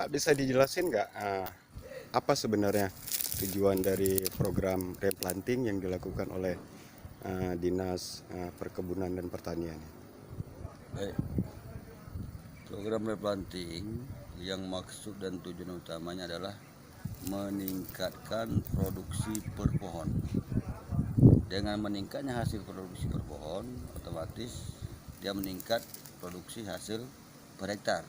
Pak, bisa dijelasin nggak apa sebenarnya tujuan dari program replanting yang dilakukan oleh Dinas Perkebunan dan Pertanian? Baik, program replanting yang maksud dan tujuan utamanya adalah meningkatkan produksi per pohon. Dengan meningkatnya hasil produksi per pohon, otomatis dia meningkat produksi hasil per hektar.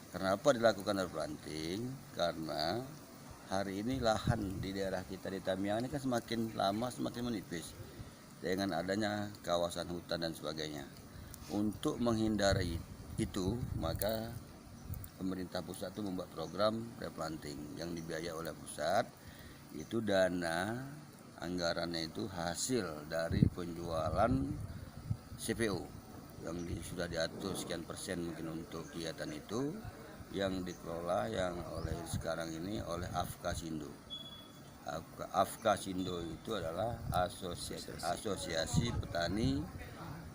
Kenapa dilakukan replanting? Karena hari ini lahan di daerah kita di Tamiang ini kan semakin lama semakin menipis dengan adanya kawasan hutan dan sebagainya. Untuk menghindari itu, maka pemerintah pusat itu membuat program replanting yang dibiayai oleh pusat. Itu dana anggarannya itu hasil dari penjualan CPO yang sudah diatur sekian persen mungkin untuk kegiatan itu yang dikelola yang oleh sekarang ini oleh Afkasindo. Afkasindo itu adalah asosiasi petani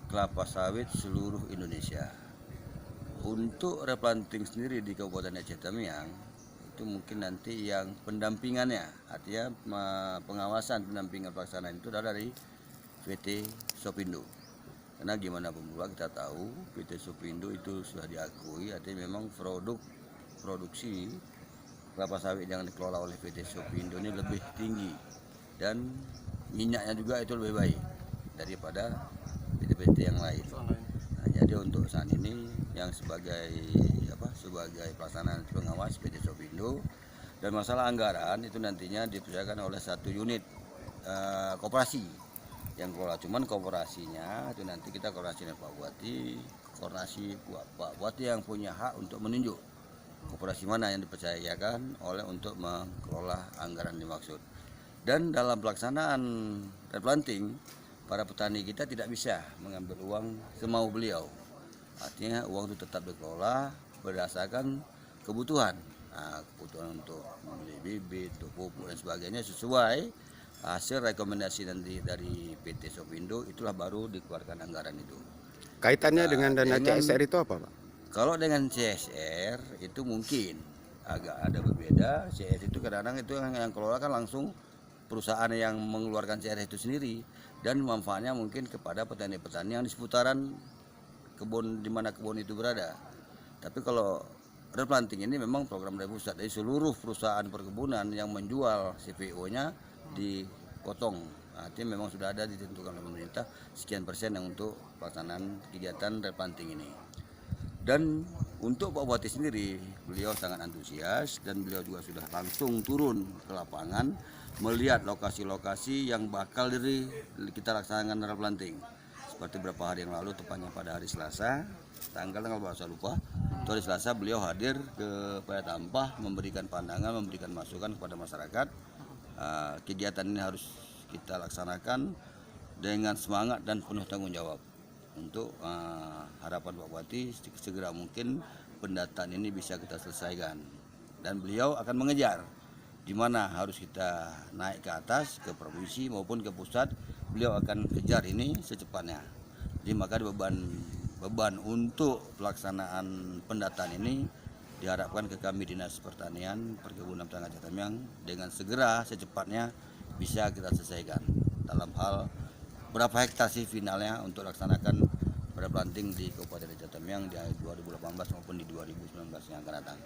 kelapa sawit seluruh Indonesia. Untuk replanting sendiri di Kabupaten Aceh Tamiang itu mungkin nanti yang pendampingannya, artinya pengawasan pendampingan pelaksanaan itu adalah dari PT Sopindo. Karena gimana pun juga kita tahu PT Sopindo itu sudah diakui, artinya memang produksi kelapa sawit yang dikelola oleh PT Sopindo ini lebih tinggi dan minyaknya juga itu lebih baik daripada PT-PT yang lain. Nah, jadi untuk saat ini yang sebagai pelaksanaan pengawas PT Sopindo, dan masalah anggaran itu nantinya dipercayakan oleh satu unit koperasi yang kelola. Cuman koperasinya itu nanti kita koordinasi dengan Pak Bupati, koordinasi Pak Bupati yang punya hak untuk menunjuk koperasi mana yang dipercayakan oleh untuk mengelola anggaran dimaksud. Dan dalam pelaksanaan replanting, para petani kita tidak bisa mengambil uang semau beliau. Artinya uang itu tetap dikelola berdasarkan kebutuhan. Nah, kebutuhan untuk membeli bibit, untuk pupuk dan sebagainya sesuai hasil rekomendasi nanti dari PT Sopindo, itulah baru dikeluarkan anggaran itu. Kaitannya dengan dana CSR itu apa, Pak? Kalau dengan CSR itu mungkin agak ada berbeda. CSR itu kadang-kadang itu yang kelola kan langsung perusahaan yang mengeluarkan CSR itu sendiri, dan manfaatnya mungkin kepada petani-petani yang di seputaran kebun di mana kebun itu berada. Tapi kalau replanting ini memang program dari pusat, dari seluruh perusahaan perkebunan yang menjual CPO-nya dipotong. Artinya memang sudah ada ditentukan oleh pemerintah sekian persen yang untuk pelaksanaan kegiatan replanting ini. Dan untuk Pak Bupati sendiri, beliau sangat antusias dan beliau juga sudah langsung turun ke lapangan melihat lokasi-lokasi yang bakal kita laksanakan replanting. Seperti beberapa hari yang lalu, tepatnya pada hari Selasa, tanggal bahasa lupa, itu hari Selasa beliau hadir ke Paya Tampah memberikan pandangan, memberikan masukan kepada masyarakat. Kegiatan ini harus kita laksanakan dengan semangat dan penuh tanggung jawab. Untuk harapan Pak Bupati segera mungkin pendataan ini bisa kita selesaikan, dan beliau akan mengejar di mana harus kita naik ke atas, ke provinsi maupun ke pusat. Beliau akan kejar ini secepatnya. Jadi maka beban untuk pelaksanaan pendataan ini diharapkan ke kami Dinas Pertanian Perkebunan Pertanian Aceh Tamiang dengan segera secepatnya bisa kita selesaikan dalam hal berapa hektar sih finalnya untuk laksanakan replanting di Kabupaten Aceh Tamiang di 2018 maupun di 2019 yang akan datang.